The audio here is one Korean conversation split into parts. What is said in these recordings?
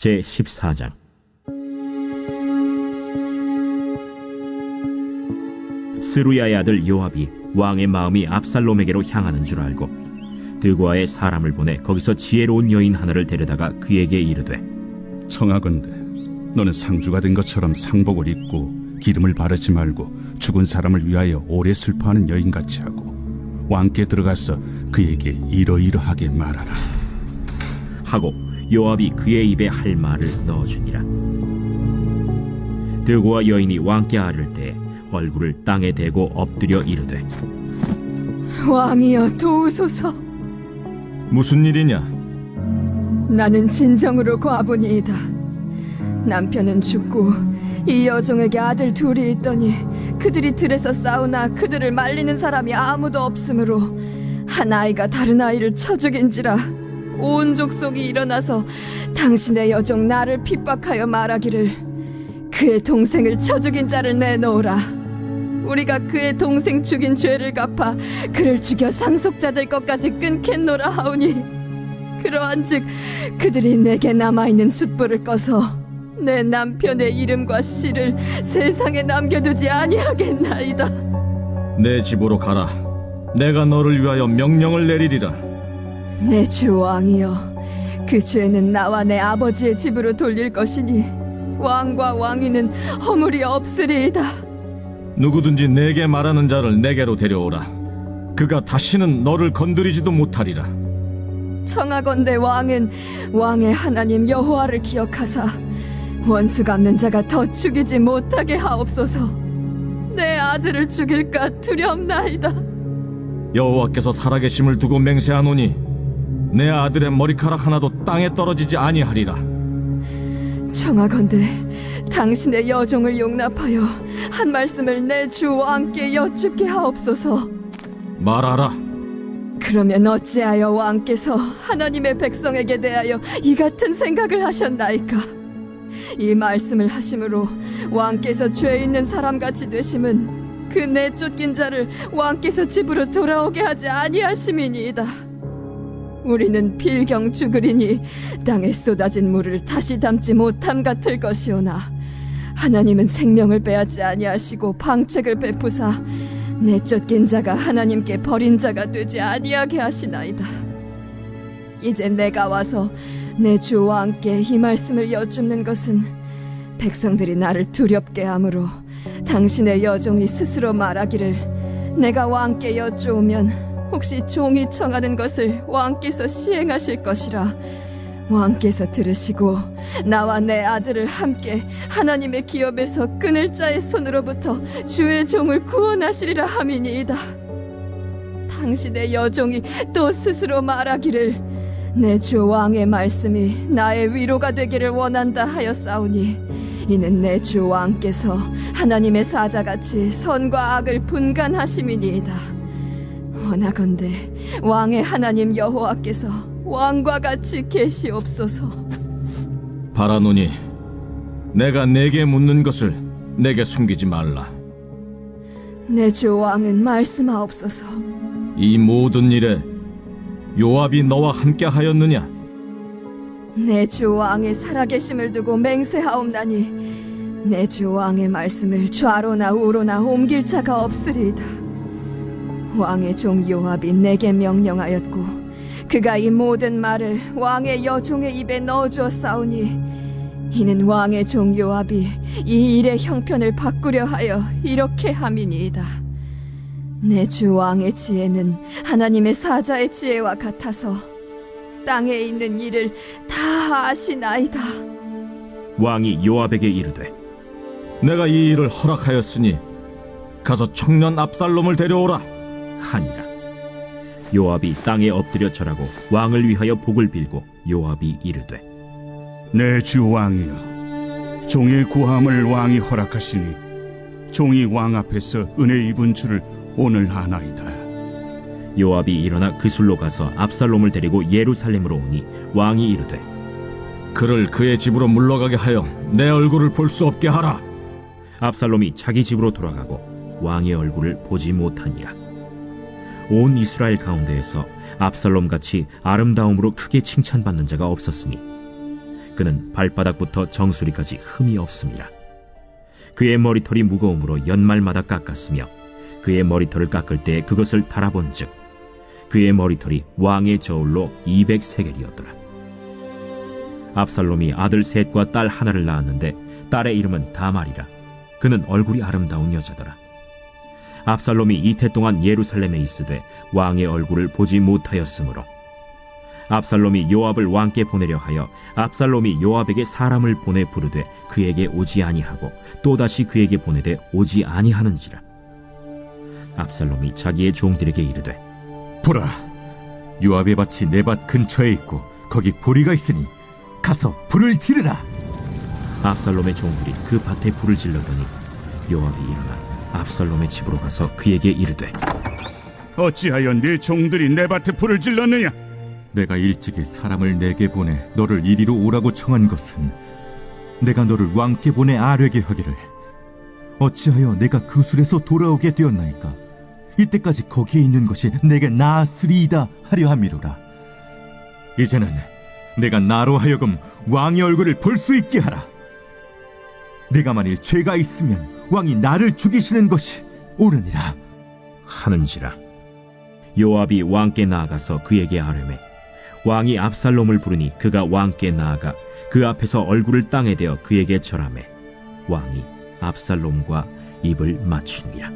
제14장. 스루야의 아들 요압이 왕의 마음이 압살롬에게로 향하는 줄 알고 드고아의 사람을 보내 거기서 지혜로운 여인 하나를 데려다가 그에게 이르되, 청하건대 너는 상주가 된 것처럼 상복을 입고 기름을 바르지 말고 죽은 사람을 위하여 오래 슬퍼하는 여인같이 하고 왕께 들어가서 그에게 이러이러하게 말하라 하고 요압이 그의 입에 할 말을 넣어주니라. 드고아 여인이 왕께 아를 때 얼굴을 땅에 대고 엎드려 이르되, 왕이여 도우소서. 무슨 일이냐? 나는 진정으로 과부니이다. 남편은 죽고 이 여종에게 아들 둘이 있더니 그들이 들에서 싸우나 그들을 말리는 사람이 아무도 없으므로 한 아이가 다른 아이를 쳐 죽인지라. 온 족속이 일어나서 당신의 여종 나를 핍박하여 말하기를 그의 동생을 쳐 죽인 자를 내놓으라. 우리가 그의 동생 죽인 죄를 갚아 그를 죽여 상속자들 것까지 끊겠노라 하오니, 그러한즉 그들이 내게 남아있는 숫불을 꺼서 내 남편의 이름과 씨를 세상에 남겨두지 아니하겠나이다. 내 집으로 가라. 내가 너를 위하여 명령을 내리리라. 내 주 왕이여, 그 죄는 나와 내 아버지의 집으로 돌릴 것이니 왕과 왕위는 허물이 없으리이다. 누구든지 내게 말하는 자를 내게로 데려오라. 그가 다시는 너를 건드리지도 못하리라. 청하건대 왕은 왕의 하나님 여호와를 기억하사 원수 갚는 자가 더 죽이지 못하게 하옵소서. 내 아들을 죽일까 두렵나이다. 여호와께서 살아계심을 두고 맹세하노니 내 아들의 머리카락 하나도 땅에 떨어지지 아니하리라. 청하건대 당신의 여종을 용납하여 한 말씀을 내 주 왕께 여쭙게 하옵소서. 말하라. 그러면 어찌하여 왕께서 하나님의 백성에게 대하여 이 같은 생각을 하셨나이까? 이 말씀을 하심으로 왕께서 죄 있는 사람같이 되심은 그 내쫓긴 자를 왕께서 집으로 돌아오게 하지 아니하심이니이다. 우리는 필경 죽으리니 땅에 쏟아진 물을 다시 담지 못함 같을 것이오나 하나님은 생명을 빼앗지 아니하시고 방책을 베푸사 내쫓긴 자가 하나님께 버린 자가 되지 아니하게 하시나이다. 이제 내가 와서 내 주 왕께 이 말씀을 여쭙는 것은 백성들이 나를 두렵게 하므로 당신의 여종이 스스로 말하기를 내가 왕께 여쭈오면 혹시 종이 청하는 것을 왕께서 시행하실 것이라 왕께서 들으시고 나와 내 아들을 함께 하나님의 기업에서 끊을 자의 손으로부터 주의 종을 구원하시리라 함이니이다. 당신의 여종이 또 스스로 말하기를 내 주 왕의 말씀이 나의 위로가 되기를 원한다 하였사오니 이는 내 주 왕께서 하나님의 사자같이 선과 악을 분간하심이니이다. 원하건대 왕의 하나님 여호와께서 왕과 같이 계시옵소서. 바라노니 내가 내게 묻는 것을 내게 숨기지 말라. 내 주 왕은 말씀하옵소서. 이 모든 일에 요압이 너와 함께 하였느냐? 내 주 왕의 살아계심을 두고 맹세하옵나니 내 주 왕의 말씀을 좌로나 우로나 옮길 자가 없으리이다. 왕의 종 요압이 내게 명령하였고 그가 이 모든 말을 왕의 여종의 입에 넣어주었사오니 이는 왕의 종 요압이 이 일의 형편을 바꾸려 하여 이렇게 함이니이다. 내 주 왕의 지혜는 하나님의 사자의 지혜와 같아서 땅에 있는 일을 다 아시나이다. 왕이 요압에게 이르되, 내가 이 일을 허락하였으니 가서 청년 압살롬을 데려오라 하니라. 요압이 땅에 엎드려 절하고 왕을 위하여 복을 빌고 요압이 이르되, 내 주 왕이여, 종의 구함을 왕이 허락하시니 종이 왕 앞에서 은혜 입은 줄을 오늘 아나이다. 요압이 일어나 그술로 가서 압살롬을 데리고 예루살렘으로 오니 왕이 이르되, 그를 그의 집으로 물러가게 하여 내 얼굴을 볼 수 없게 하라. 압살롬이 자기 집으로 돌아가고 왕의 얼굴을 보지 못하니라. 온 이스라엘 가운데에서 압살롬같이 아름다움으로 크게 칭찬받는 자가 없었으니 그는 발바닥부터 정수리까지 흠이 없습니다. 그의 머리털이 무거움으로 연말마다 깎았으며 그의 머리털을 깎을 때 그것을 달아본즉 그의 머리털이 왕의 저울로 200세겔이었더라. 압살롬이 아들 셋과 딸 하나를 낳았는데 딸의 이름은 다말이라. 그는 얼굴이 아름다운 여자더라. 압살롬이 이태 동안 예루살렘에 있으되 왕의 얼굴을 보지 못하였으므로 압살롬이 요압을 왕께 보내려 하여 압살롬이 요압에게 사람을 보내 부르되 그에게 오지 아니하고 또다시 그에게 보내되 오지 아니하는지라. 압살롬이 자기의 종들에게 이르되 보라, 요압의 밭이 내 밭 근처에 있고 거기 보리가 있으니 가서 불을 지르라. 압살롬의 종들이 그 밭에 불을 질렀더니 요압이 일어나 압살롬의 집으로 가서 그에게 이르되 어찌하여 네 종들이 내 밭에 불을 질렀느냐? 내가 일찍이 사람을 내게 보내 너를 이리로 오라고 청한 것은 내가 너를 왕께 보내 아뢰게 하기를 어찌하여 내가 그 술에서 돌아오게 되었나이까? 이때까지 거기에 있는 것이 내게 나았으리이다 하려 함이로라. 이제는 내가 나로 하여금 왕의 얼굴을 볼 수 있게 하라. 내가 만일 죄가 있으면 왕이 나를 죽이시는 것이 옳으니라 하는지라. 요압이 왕께 나아가서 그에게 아뢰매 왕이 압살롬을 부르니 그가 왕께 나아가 그 앞에서 얼굴을 땅에 대어 그에게 절하매 왕이 압살롬과 입을 맞추니라.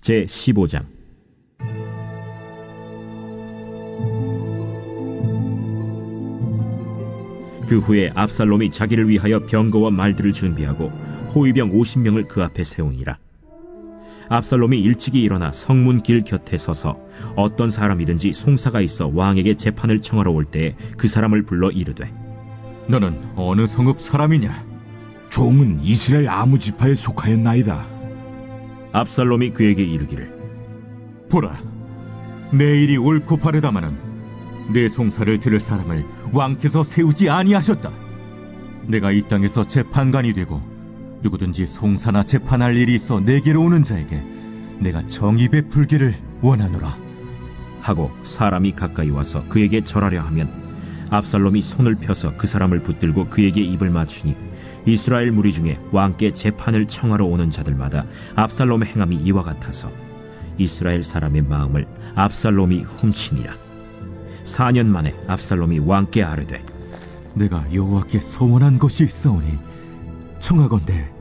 제 15장. 그 후에 압살롬이 자기를 위하여 병거와 말들을 준비하고 호위병 50명을 그 앞에 세우니라. 압살롬이 일찍이 일어나 성문 길 곁에 서서 어떤 사람이든지 송사가 있어 왕에게 재판을 청하러 올 때에 그 사람을 불러 이르되 너는 어느 성읍 사람이냐? 종은 이스라엘 아무 지파에 속하였나이다. 압살롬이 그에게 이르기를 보라, 내 일이 옳고 바르다마는 내 송사를 들을 사람을 왕께서 세우지 아니하셨다. 내가 이 땅에서 재판관이 되고 누구든지 송사나 재판할 일이 있어 내게로 오는 자에게 내가 정의 베풀기를 원하노라 하고 사람이 가까이 와서 그에게 절하려 하면 압살롬이 손을 펴서 그 사람을 붙들고 그에게 입을 맞추니 이스라엘 무리 중에 왕께 재판을 청하러 오는 자들마다 압살롬의 행함이 이와 같아서 이스라엘 사람의 마음을 압살롬이 훔치니라. 4년 만에 압살롬이 왕께 아뢰되 내가 여호와께 소원한 것이 있사오니 청하건대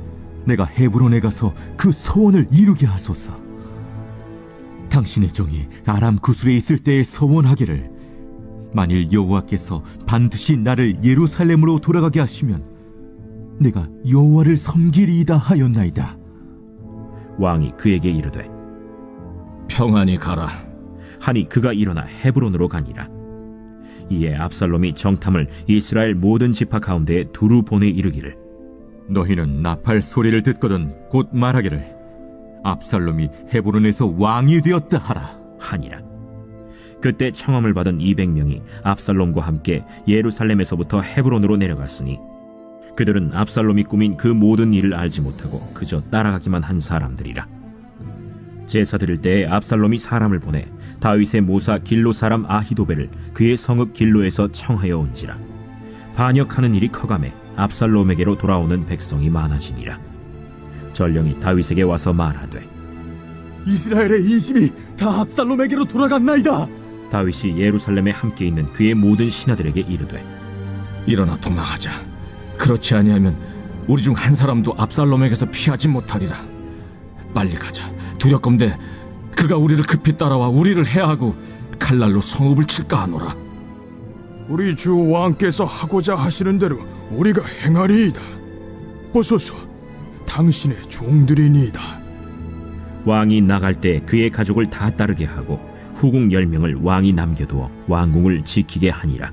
내가 헤브론에 가서 그 소원을 이루게 하소서. 당신의 종이 아람 구술에 있을 때에 소원하기를 만일 여호와께서 반드시 나를 예루살렘으로 돌아가게 하시면 내가 여호와를 섬기리이다 하였나이다. 왕이 그에게 이르되 평안히 가라 하니 그가 일어나 헤브론으로 가니라. 이에 압살롬이 정탐을 이스라엘 모든 지파 가운데에 두루 보내 이르기를 너희는 나팔 소리를 듣거든 곧 말하기를 압살롬이 헤브론에서 왕이 되었다 하라 하니라. 그때 청함을 받은 200명이 압살롬과 함께 예루살렘에서부터 헤브론으로 내려갔으니 그들은 압살롬이 꾸민 그 모든 일을 알지 못하고 그저 따라가기만 한 사람들이라. 제사 드릴 때에 압살롬이 사람을 보내 다윗의 모사 길로 사람 아히도벨을 그의 성읍 길로에서 청하여 온지라. 반역하는 일이 커가매 압살롬에게로 돌아오는 백성이 많아지니라. 전령이 다윗에게 와서 말하되 이스라엘의 인심이 다 압살롬에게로 돌아갔나이다. 다윗이 예루살렘에 함께 있는 그의 모든 신하들에게 이르되 일어나 도망하자. 그렇지 아니하면 우리 중 한 사람도 압살롬에게서 피하지 못하리라. 빨리 가자. 두렵건대 그가 우리를 급히 따라와 우리를 해하고 칼날로 성읍을 칠까 하노라. 우리 주 왕께서 하고자 하시는 대로 우리가 행하리이다. 보소서, 당신의 종들이니이다. 왕이 나갈 때 그의 가족을 다 따르게 하고 후궁 10명을 왕이 남겨두어 왕궁을 지키게 하니라.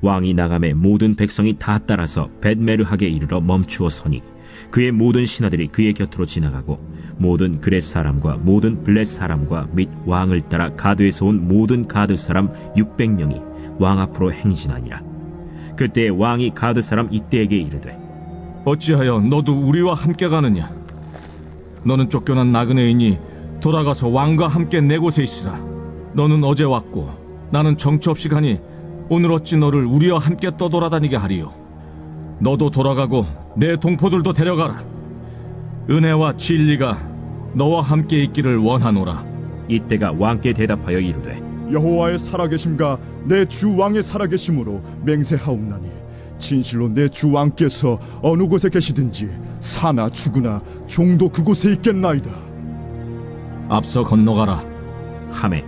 왕이 나가매 모든 백성이 다 따라서 벳메르하게 이르러 멈추어 서니 그의 모든 신하들이 그의 곁으로 지나가고 모든 그렛 사람과 모든 블렛 사람과 및 왕을 따라 가드에서 온 모든 가드 사람 600명이 왕 앞으로 행진하니라. 그때 왕이 가드 사람 이때에게 이르되 어찌하여 너도 우리와 함께 가느냐? 너는 쫓겨난 나그네이니 돌아가서 왕과 함께 내 곳에 있으라. 너는 어제 왔고 나는 정처 없이 가니 오늘 어찌 너를 우리와 함께 떠돌아다니게 하리요? 너도 돌아가고 내 동포들도 데려가라. 은혜와 진리가 너와 함께 있기를 원하노라. 이때가 왕께 대답하여 이르되 여호와의 살아계심과 내 주 왕의 살아계심으로 맹세하옵나니 진실로 내 주 왕께서 어느 곳에 계시든지 사나 죽으나 종도 그곳에 있겠나이다. 앞서 건너가라. 하매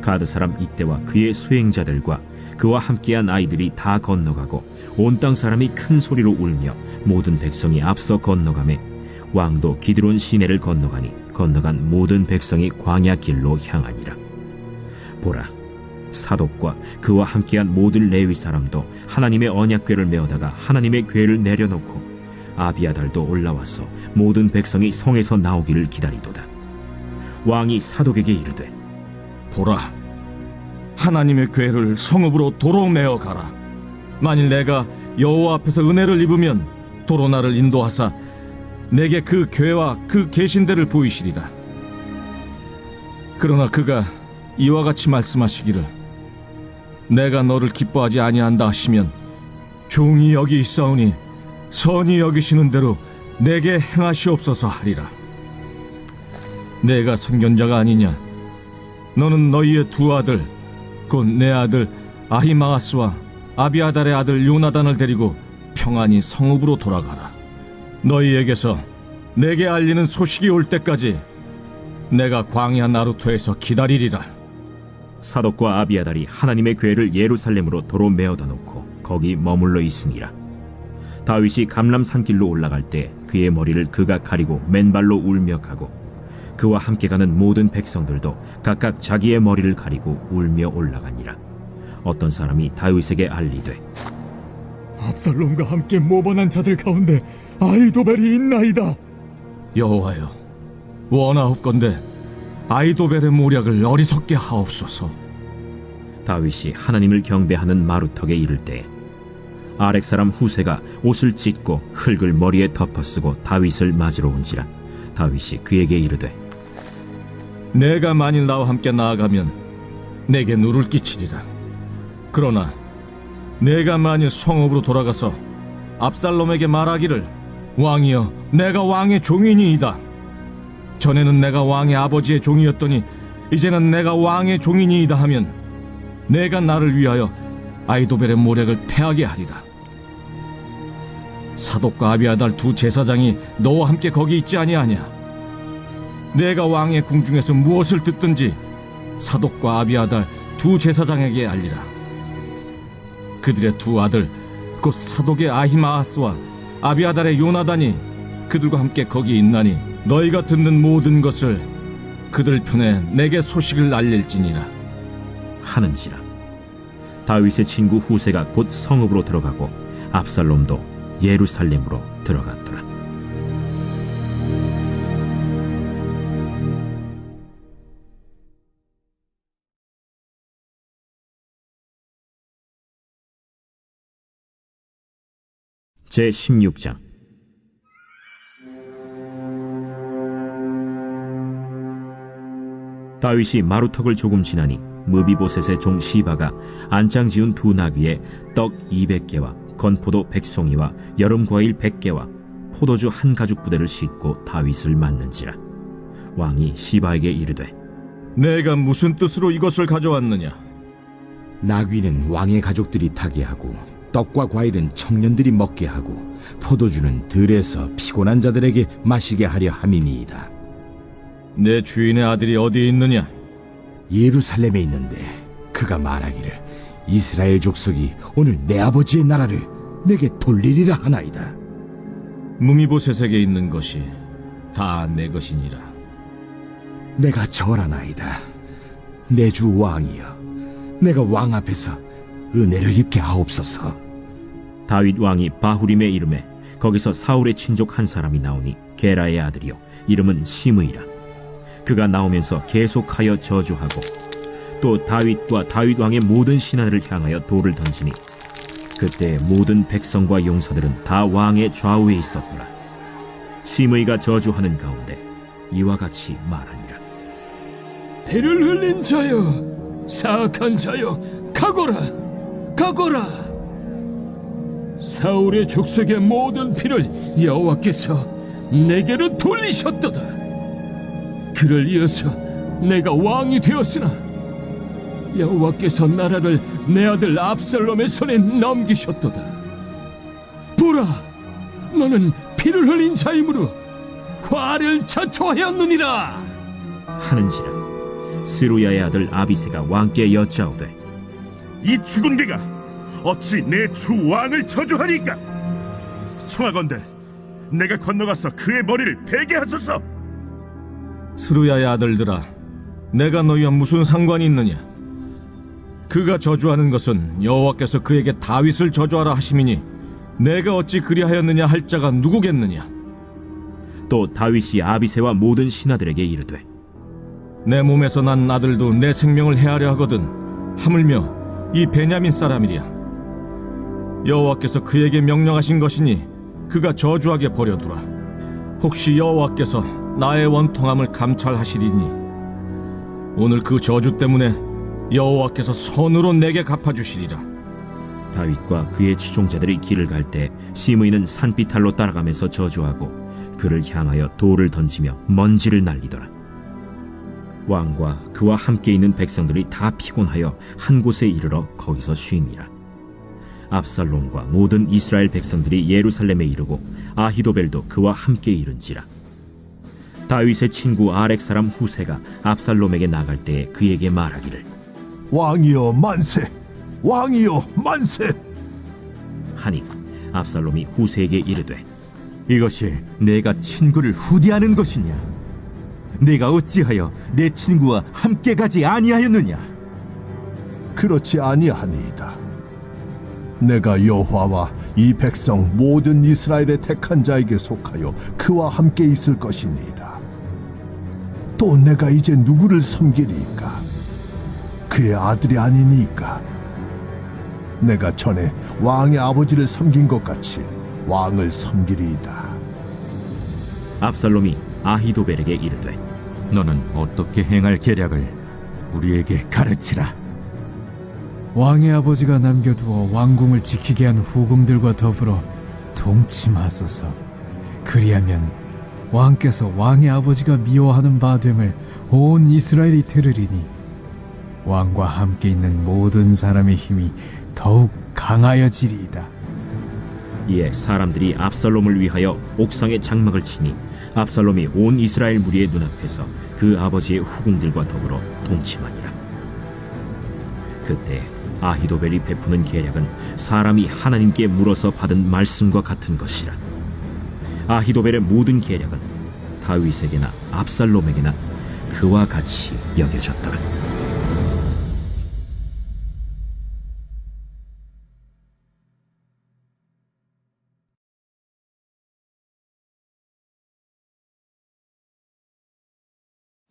가드 사람 이때와 그의 수행자들과 그와 함께한 아이들이 다 건너가고 온 땅 사람이 큰 소리로 울며 모든 백성이 앞서 건너가매 왕도 기드론 시내를 건너가니 건너간 모든 백성이 광야 길로 향하니라. 보라, 사독과 그와 함께한 모든 레위 사람도 하나님의 언약궤를 메어다가 하나님의 궤를 내려놓고 아비아달도 올라와서 모든 백성이 성에서 나오기를 기다리도다. 왕이 사독에게 이르되 보라, 하나님의 궤를 성읍으로 도로 메어 가라. 만일 내가 여호와 앞에서 은혜를 입으면 도로 나를 인도하사 내게 그 궤와 그 계신대를 보이시리라. 그러나 그가 이와 같이 말씀하시기를 내가 너를 기뻐하지 아니한다 하시면 종이 여기 있사오니 선히 여기시는 대로 내게 행하시옵소서 하리라. 내가 선견자가 아니냐? 너는 너희의 두 아들 곧 내 아들 아히마아스와 아비아달의 아들 요나단을 데리고 평안히 성읍으로 돌아가라. 너희에게서 내게 알리는 소식이 올 때까지 내가 광야 나루토에서 기다리리라. 사독과 아비아달이 하나님의 궤를 예루살렘으로 도로 메어다 놓고 거기 머물러 있으니라. 다윗이 감람 산길로 올라갈 때 그의 머리를 그가 가리고 맨발로 울며 가고 그와 함께 가는 모든 백성들도 각각 자기의 머리를 가리고 울며 올라가니라. 어떤 사람이 다윗에게 알리되 압살롬과 함께 모반한 자들 가운데 아히도벨이 있나이다. 여호와여, 원하옵건대 아히도벨의 모략을 어리석게 하옵소서. 다윗이 하나님을 경배하는 마루턱에 이를 때에 아렉 사람 후세가 옷을 찢고 흙을 머리에 덮어쓰고 다윗을 맞으러 온지라. 다윗이 그에게 이르되 내가 만일 나와 함께 나아가면 내게 누를 끼치리라. 그러나 내가 만일 성읍으로 돌아가서 압살롬에게 말하기를 왕이여, 내가 왕의 종이니이다. 전에는 내가 왕의 아버지의 종이었더니 이제는 내가 왕의 종이니이다 하면 내가 나를 위하여 아히도벨의 모략을 패하게 하리라. 사독과 아비아달 두 제사장이 너와 함께 거기 있지 아니하냐? 내가 왕의 궁중에서 무엇을 듣든지 사독과 아비아달 두 제사장에게 알리라. 그들의 두 아들 곧 사독의 아히마아스와 아비아달의 요나단이 그들과 함께 거기 있나니 너희가 듣는 모든 것을 그들 편에 내게 소식을 알릴지니라 하는지라. 다윗의 친구 후세가 곧 성읍으로 들어가고 압살롬도 예루살렘으로 들어갔더라. 제16장. 다윗이 마루턱을 조금 지나니 무비보셋의 종 시바가 안장 지은 두 나귀에 떡 200개와 건포도 100송이와 여름 과일 100개와 포도주 한 가죽 부대를 싣고 다윗을 맞는지라. 왕이 시바에게 이르되 내가 무슨 뜻으로 이것을 가져왔느냐? 나귀는 왕의 가족들이 타게 하고 떡과 과일은 청년들이 먹게 하고 포도주는 들에서 피곤한 자들에게 마시게 하려 함이니이다. 내 주인의 아들이 어디에 있느냐? 예루살렘에 있는데 그가 말하기를 이스라엘 족속이 오늘 내 아버지의 나라를 내게 돌리리라 하나이다. 무미보셋에게 있는 것이 다 내 것이니라. 내가 절하나이다. 내 주 왕이여, 내가 왕 앞에서 은혜를 입게 하옵소서. 다윗 왕이 바후림에 이름에 거기서 사울의 친족 한 사람이 나오니 게라의 아들이요 이름은 시므이라. 그가 나오면서 계속하여 저주하고 또 다윗과 다윗 왕의 모든 신하들을 향하여 돌을 던지니 그때 모든 백성과 용사들은 다 왕의 좌우에 있었더라. 시므이가 저주하는 가운데 이와 같이 말하니라. 피를 흘린 자여, 사악한 자여, 가거라, 가거라. 사울의 족속의 모든 피를 여호와께서 내게로 돌리셨도다. 그를 이어서 내가 왕이 되었으나 여호와께서 나라를 내 아들 압살롬의 손에 넘기셨도다. 보라, 너는 피를 흘린 자이므로 화를 자초하였느니라 하는지라. 스루야의 아들 아비새가 왕께 여짜오되, 이 죽은 개가 어찌 내 주 왕을 저주하리까? 청하건대 내가 건너가서 그의 머리를 베게 하소서. 스루야의 아들들아, 내가 너희와 무슨 상관이 있느냐? 그가 저주하는 것은 여호와께서 그에게 다윗을 저주하라 하심이니 내가 어찌 그리하였느냐 할 자가 누구겠느냐? 또 다윗이 아비새와 모든 신하들에게 이르되, 내 몸에서 난 아들도 내 생명을 해하려 하거든 하물며 이 베냐민 사람이랴. 여호와께서 그에게 명령하신 것이니 그가 저주하게 버려두라. 혹시 여호와께서 나의 원통함을 감찰하시리니 오늘 그 저주 때문에 여호와께서 선으로 내게 갚아주시리라. 다윗과 그의 추종자들이 길을 갈 때 시므이는 산비탈로 따라가면서 저주하고 그를 향하여 돌을 던지며 먼지를 날리더라. 왕과 그와 함께 있는 백성들이 다 피곤하여 한 곳에 이르러 거기서 쉼이라. 압살롬과 모든 이스라엘 백성들이 예루살렘에 이르고 아히도벨도 그와 함께 이른지라. 다윗의 친구 아렉 사람 후세가 압살롬에게 나갈 때에 그에게 말하기를, 왕이여 만세! 왕이여 만세! 하니 압살롬이 후세에게 이르되, 이것이 내가 친구를 후대하는 것이냐? 내가 어찌하여 내 친구와 함께 가지 아니하였느냐? 그렇지 아니하니이다. 내가 여호와와 이 백성 모든 이스라엘의 택한 자에게 속하여 그와 함께 있을 것이니이다. 또 내가 이제 누구를 섬기리이까? 그의 아들이 아니니까. 내가 전에 왕의 아버지를 섬긴 것 같이 왕을 섬기리이다. 압살롬이 아히도벨에게 이르되, 너는 어떻게 행할 계략을 우리에게 가르치라. 왕의 아버지가 남겨두어 왕궁을 지키게 한 후궁들과 더불어 동침하소서. 그리하면 왕께서 왕의 아버지가 미워하는 바 됨을 온 이스라엘이 들으리니 왕과 함께 있는 모든 사람의 힘이 더욱 강하여지리이다. 이에 사람들이 압살롬을 위하여 옥상에 장막을 치니 압살롬이 온 이스라엘 무리의 눈앞에서 그 아버지의 후궁들과 더불어 동침하니라. 그때 아히도벨이 베푸는 계략은 사람이 하나님께 물어서 받은 말씀과 같은 것이라. 아히도벨의 모든 계략은 다윗에게나 압살롬에게나 그와 같이 여겨졌더라.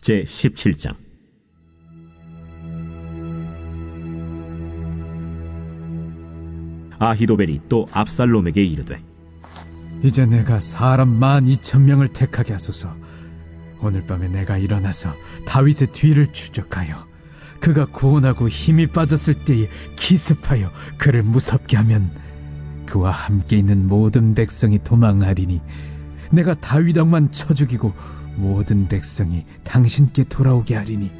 제 17장. 아히도벨이 또 압살롬에게 이르되, 이제 내가 사람 12,000명을 택하게 하소서. 오늘 밤에 내가 일어나서 다윗의 뒤를 추적하여 그가 고온하고 힘이 빠졌을 때에 기습하여 그를 무섭게 하면 그와 함께 있는 모든 백성이 도망하리니 내가 다윗 왕만 쳐 죽이고 모든 백성이 당신께 돌아오게 하리니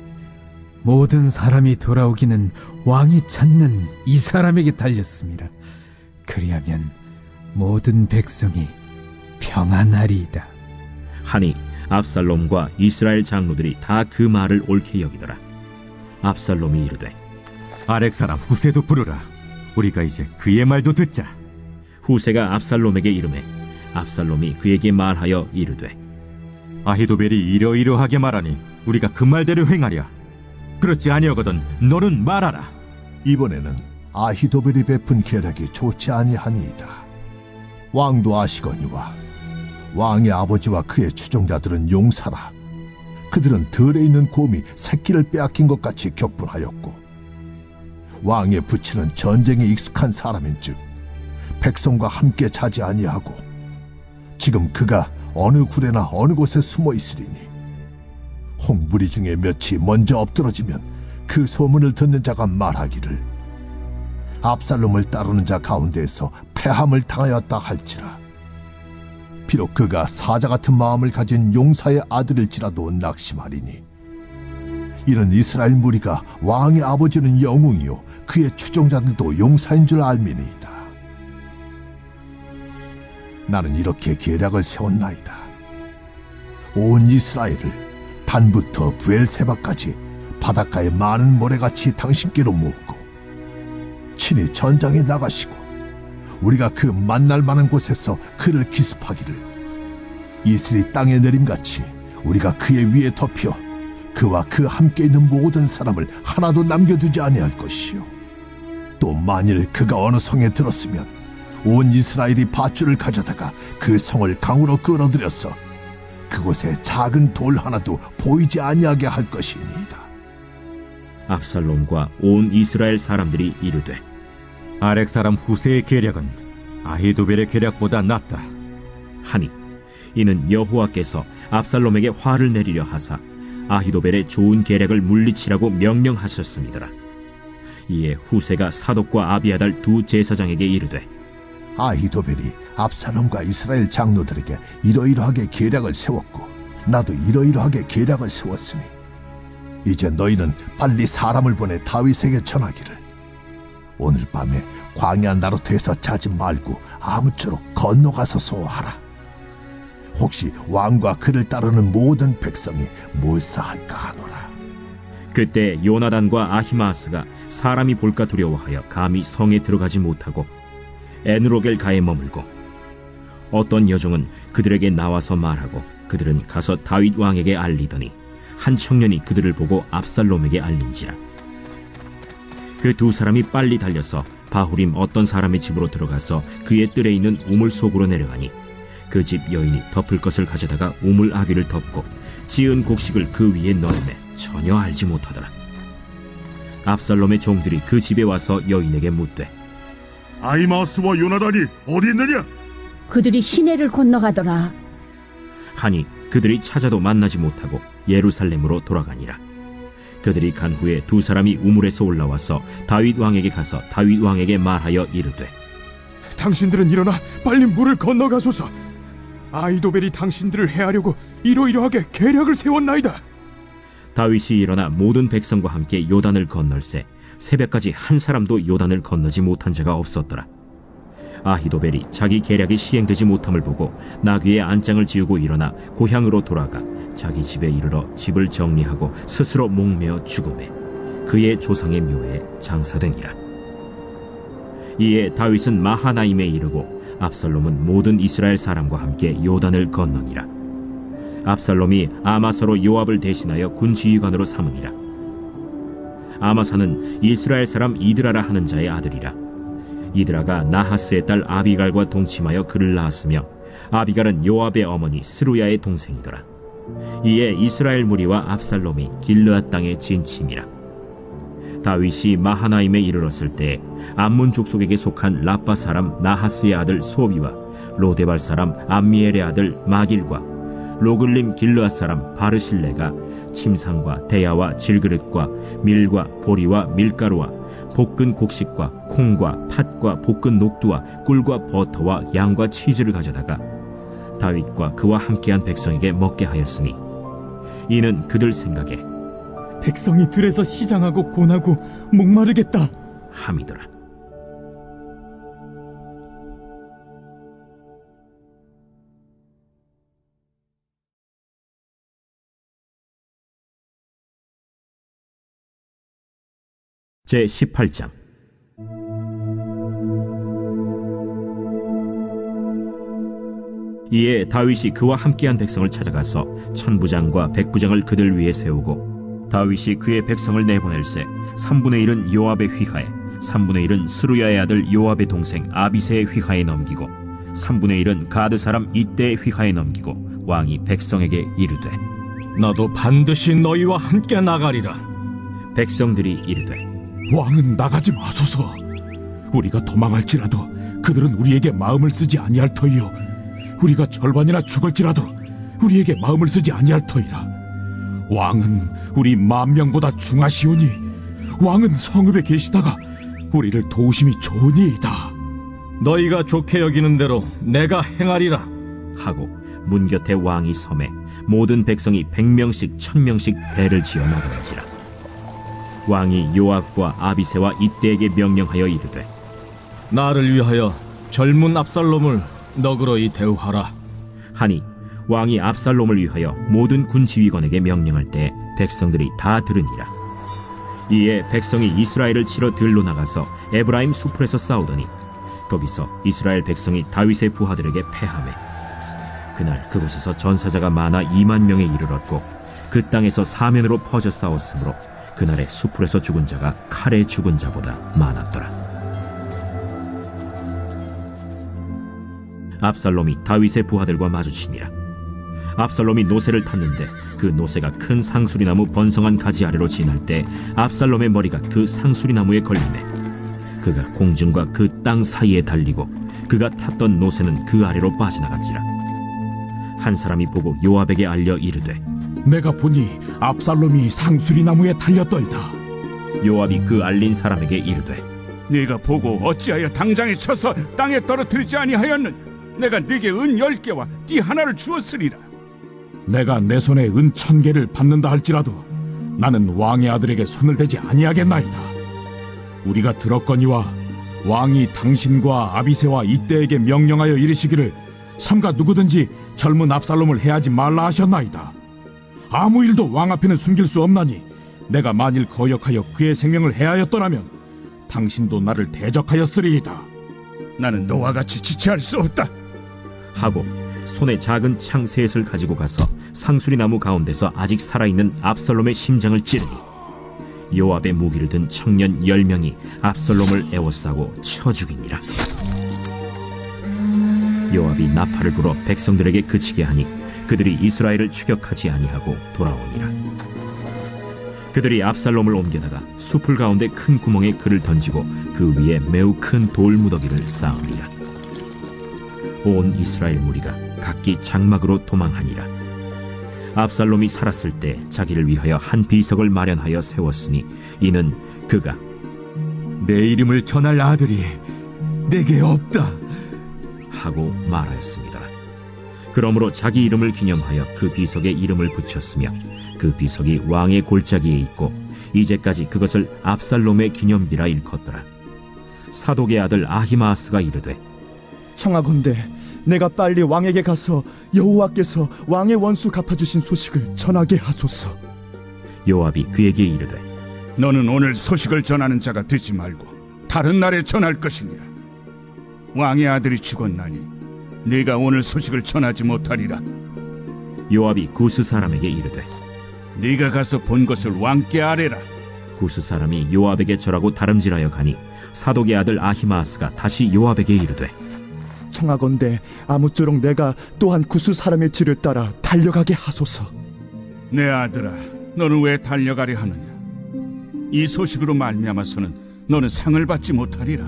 모든 사람이 돌아오기는 왕이 찾는 이 사람에게 달렸습니다. 그리하면 모든 백성이 평안하리이다. 하니 압살롬과 이스라엘 장로들이 다 그 말을 옳게 여기더라. 압살롬이 이르되, 아렉 사람 후세도 부르라. 우리가 이제 그의 말도 듣자. 후세가 압살롬에게 이르매 압살롬이 그에게 말하여 이르되, 아히도벨이 이러이러하게 말하니 우리가 그 말대로 행하랴. 그렇지 아니하거든 너는 말하라. 이번에는 아히도벨이 베푼 계략이 좋지 아니하니이다. 왕도 아시거니와 왕의 아버지와 그의 추종자들은 용사라. 그들은 들에 있는 곰이 새끼를 빼앗긴 것 같이 격분하였고 왕의 부친은 전쟁에 익숙한 사람인즉 백성과 함께 자지 아니하고 지금 그가 어느 굴에나 어느 곳에 숨어 있으리니 홍무리 중에 몇이 먼저 엎드러지면 그 소문을 듣는 자가 말하기를 압살롬을 따르는 자 가운데에서 패함을 당하였다 할지라. 비록 그가 사자 같은 마음을 가진 용사의 아들일지라도 낙심하리니 이는 이스라엘 무리가 왕의 아버지는 영웅이요 그의 추종자들도 용사인 줄 알미니이다. 나는 이렇게 계략을 세웠나이다. 온 이스라엘을 단부터 부엘세바까지 바닷가의 많은 모래같이 당신께로 모으고 친히 전장에 나가시고 우리가 그 만날 만한 곳에서 그를 기습하기를 이슬이 땅에 내림같이 우리가 그의 위에 덮여 그와 그 함께 있는 모든 사람을 하나도 남겨두지 아니할 것이요 또 만일 그가 어느 성에 들었으면 온 이스라엘이 밧줄을 가져다가 그 성을 강으로 끌어들여서 그곳에 작은 돌 하나도 보이지 아니하게 할 것이니이다. 압살롬과 온 이스라엘 사람들이 이르되 아렉 사람 후세의 계략은 아히도벨의 계략보다 낫다 하니 이는 여호와께서 압살롬에게 화를 내리려 하사 아히도벨의 좋은 계략을 물리치라고 명령하셨음이더라. 이에 후세가 사독과 아비아달 두 제사장에게 이르되 아히도벨이 압살롬과 이스라엘 장로들에게 이러이러하게 계략을 세웠고 나도 이러이러하게 계략을 세웠으니 이제 너희는 빨리 사람을 보내 다윗에게 전하기를 오늘 밤에 광야 나루터에서 자지 말고 아무쪼록 건너가서 소하라. 혹시 왕과 그를 따르는 모든 백성이 몰사할까 하노라. 그때 요나단과 아히마아스가 사람이 볼까 두려워하여 감히 성에 들어가지 못하고 에누로겔 가에 머물고 어떤 여종은 그들에게 나와서 말하고 그들은 가서 다윗 왕에게 알리더니 한 청년이 그들을 보고 압살롬에게 알린지라. 그 두 사람이 빨리 달려서 바후림 어떤 사람의 집으로 들어가서 그의 뜰에 있는 우물 속으로 내려가니 그 집 여인이 덮을 것을 가져다가 우물 아귀를 덮고 지은 곡식을 그 위에 넣음에 전혀 알지 못하더라. 압살롬의 종들이 그 집에 와서 여인에게 묻되 아히마아스와 요나단이 어디 있느냐? 그들이 시내를 건너가더라. 하니 그들이 찾아도 만나지 못하고 예루살렘으로 돌아가니라. 그들이 간 후에 두 사람이 우물에서 올라와서 다윗 왕에게 가서 다윗 왕에게 말하여 이르되 당신들은 일어나 빨리 물을 건너가소서. 아히도벨이 당신들을 해하려고 이러이러하게 계략을 세웠나이다. 다윗이 일어나 모든 백성과 함께 요단을 건널새 새벽까지 한 사람도 요단을 건너지 못한 자가 없었더라. 아히도벨이 자기 계략이 시행되지 못함을 보고 나귀의 안장을 지우고 일어나 고향으로 돌아가 자기 집에 이르러 집을 정리하고 스스로 목매어 죽음에 그의 조상의 묘에 장사되니라. 이에 다윗은 마하나임에 이르고 압살롬은 모든 이스라엘 사람과 함께 요단을 건너니라. 압살롬이 아마사로 요압을 대신하여 군지휘관으로 삼으니라. 아마사는 이스라엘 사람 이드라라 하는 자의 아들이라. 이드라가 나하스의 딸 아비갈과 동침하여 그를 낳았으며 아비갈은 요압의 어머니 스루야의 동생이더라. 이에 이스라엘 무리와 압살롬이 길르앗 땅에 진침이라. 다윗이 마하나임에 이르렀을 때 암몬 족속에게 속한 라빠 사람 나하스의 아들 소비와 로데발 사람 암미엘의 아들 마길과 로글림 길르앗 사람 바르실레가 침상과 대야와 질그릇과 밀과 보리와 밀가루와 볶은 곡식과 콩과 팥과 볶은 녹두와 꿀과 버터와 양과 치즈를 가져다가 다윗과 그와 함께한 백성에게 먹게 하였으니 이는 그들 생각에 백성이 들에서 시장하고 곤하고 목마르겠다 함이더라. 제 18장. 이에 다윗이 그와 함께한 백성을 찾아가서 천부장과 백부장을 그들 위에 세우고 다윗이 그의 백성을 내보낼새 3분의 1은 요압의 휘하에 3분의 1은 스루야의 아들 요압의 동생 아비새의 휘하에 넘기고 3분의 1은 가드 사람 이때의 휘하에 넘기고 왕이 백성에게 이르되 나도 반드시 너희와 함께 나가리라. 백성들이 이르되 왕은 나가지 마소서. 우리가 도망할지라도 그들은 우리에게 마음을 쓰지 아니할 터이요 우리가 절반이나 죽을지라도 우리에게 마음을 쓰지 아니할 터이라. 왕은 우리 10,000명보다 중하시오니 왕은 성읍에 계시다가 우리를 도우심이 좋으니이다. 너희가 좋게 여기는 대로 내가 행하리라 하고 문 곁에 왕이 섬에 모든 백성이 100명씩 1000명씩 대를 지어 나가는지라. 왕이 요압과 아비새와 이때에게 명령하여 이르되 나를 위하여 젊은 압살롬을 너그러이 대우하라 하니 왕이 압살롬을 위하여 모든 군 지휘관에게 명령할 때 백성들이 다 들으니라. 이에 백성이 이스라엘을 치러 들로 나가서 에브라임 수풀에서 싸우더니 거기서 이스라엘 백성이 다윗의 부하들에게 패하매 그날 그곳에서 전사자가 많아 20,000명에 이르렀고 그 땅에서 사면으로 퍼져 싸웠으므로 그날에 수풀에서 죽은 자가 칼에 죽은 자보다 많았더라. 압살롬이 다윗의 부하들과 마주치니라. 압살롬이 노새를 탔는데 그 노새가 큰 상수리나무 번성한 가지 아래로 지날 때 압살롬의 머리가 그 상수리나무에 걸리매 그가 공중과 그 땅 사이에 달리고 그가 탔던 노새는 그 아래로 빠져나갔지라. 한 사람이 보고 요압에게 알려 이르되 내가 보니 압살롬이 상수리나무에 달렸더이다. 요압이 그 알린 사람에게 이르되 네가 보고 어찌하여 당장에 쳐서 땅에 떨어뜨리지 아니하였느냐? 내가 네게 은 10개와 띠 하나를 주었으리라. 내가 내 손에 은 1,000개를 받는다 할지라도 나는 왕의 아들에게 손을 대지 아니하겠나이다. 우리가 들었거니와 왕이 당신과 아비새와 이때에게 명령하여 이르시기를 삼가 누구든지 젊은 압살롬을 해하지 말라 하셨나이다. 아무 일도 왕 앞에는 숨길 수 없나니 내가 만일 거역하여 그의 생명을 해하였더라면 당신도 나를 대적하였으리이다. 나는 너와 같이 지체할 수 없다 하고 손에 작은 창 셋을 가지고 가서 상수리나무 가운데서 아직 살아있는 압살롬의 심장을 찌르니 요압의 무기를 든 청년 10명이 압살롬을 에워싸고 쳐 죽이니라. 요압이 나팔을 불어 백성들에게 그치게 하니 그들이 이스라엘을 추격하지 아니하고 돌아오니라. 그들이 압살롬을 옮겨다가 수풀 가운데 큰 구멍에 그를 던지고 그 위에 매우 큰 돌무더기를 쌓으니라. 온 이스라엘 무리가 각기 장막으로 도망하니라. 압살롬이 살았을 때 자기를 위하여 한 비석을 마련하여 세웠으니 이는 그가 내 이름을 전할 아들이 내게 없다 하고 말하였습니다. 그러므로 자기 이름을 기념하여 그 비석에 이름을 붙였으며 그 비석이 왕의 골짜기에 있고 이제까지 그것을 압살롬의 기념비라 일컫더라. 사독의 아들 아히마아스가 이르되 청하건대 내가 빨리 왕에게 가서 여호와께서 왕의 원수 갚아주신 소식을 전하게 하소서. 요압이 그에게 이르되 너는 오늘 소식을 전하는 자가 되지 말고 다른 날에 전할 것이니라. 왕의 아들이 죽었나니 네가 오늘 소식을 전하지 못하리라. 요압이 구스 사람에게 이르되 네가 가서 본 것을 왕께 아뢰라. 구스 사람이 요압에게 절하고 다름질하여 가니 사독의 아들 아히마아스가 다시 요압에게 이르되 청하건대 아무쪼록 내가 또한 구스 사람의 뒤를 따라 달려가게 하소서. 내 아들아, 너는 왜 달려가려 하느냐? 이 소식으로 말미암아서는 너는 상을 받지 못하리라.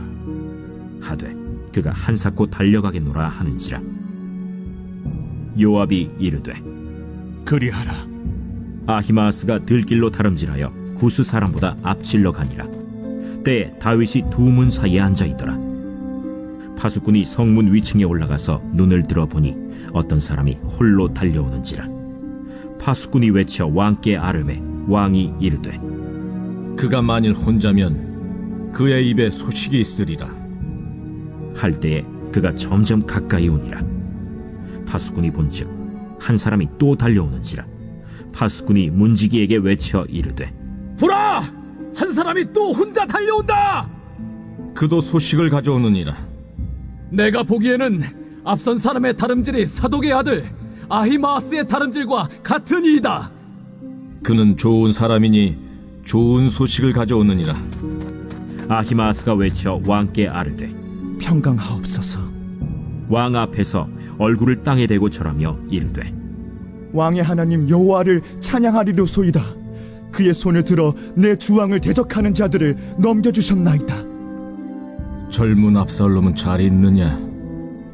하되 그가 한사코 달려가겠노라 하는지라. 요압이 이르되 그리하라. 아히마아스가 들길로 다름질하여 구스 사람보다 앞질러 가니라. 때에 다윗이 두 문 사이에 앉아있더라. 파수꾼이 성문 위층에 올라가서 눈을 들어보니 어떤 사람이 홀로 달려오는지라. 파수꾼이 외쳐 왕께 아뢰매 왕이 이르되 그가 만일 혼자면 그의 입에 소식이 있으리라. 할 때에 그가 점점 가까이 오니라. 파수꾼이 본즉 한 사람이 또 달려오는지라. 파수꾼이 문지기에게 외쳐 이르되 보라! 한 사람이 또 혼자 달려온다! 그도 소식을 가져오느니라. 내가 보기에는 앞선 사람의 다름질이 사독의 아들 아히마아스의 다름질과 같은 이이다. 그는 좋은 사람이니 좋은 소식을 가져오느니라. 아히마아스가 외쳐 왕께 아뢰되 평강하옵소서. 왕 앞에서 얼굴을 땅에 대고 절하며 이르되 왕의 하나님 여호와를 찬양하리로소이다. 그의 손을 들어 내 주왕을 대적하는 자들을 넘겨주셨나이다. 젊은 압살롬은 잘 있느냐?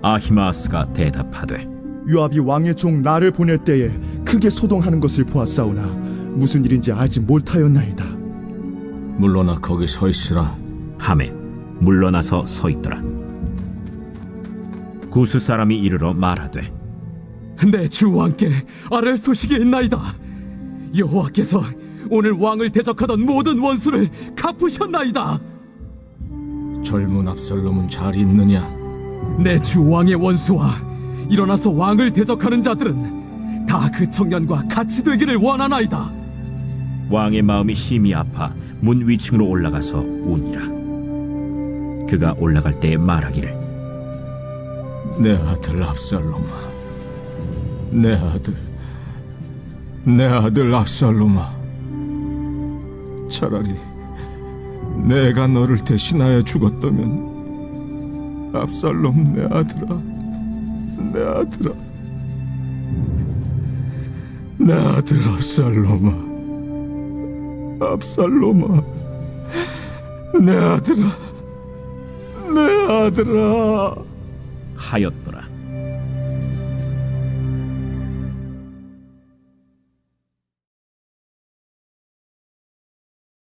아히마아스가 대답하되 요압이 왕의 종 나를 보낼 때에 크게 소동하는 것을 보았사오나 무슨 일인지 알지 못하였나이다. 물러나 거기 서 있으라. 하매 물러나서 서 있더라. 구스 사람이 이르러 말하되 내 주 왕께 아랠 소식이 있나이다. 여호와께서 오늘 왕을 대적하던 모든 원수를 갚으셨나이다. 젊은 압살롬은 잘 있느냐? 내 주 왕의 원수와 일어나서 왕을 대적하는 자들은 다 그 청년과 같이 되기를 원하나이다. 왕의 마음이 심히 아파 문 위층으로 올라가서 우니라. 그가 올라갈 때에 말하기를 내 아들 압살롬아, 내 아들 압살롬아, 차라리 내가 너를 대신하여 죽었다면 압살롬 내 아들아, 내 아들 압살롬아, 내 아들아 하였더라.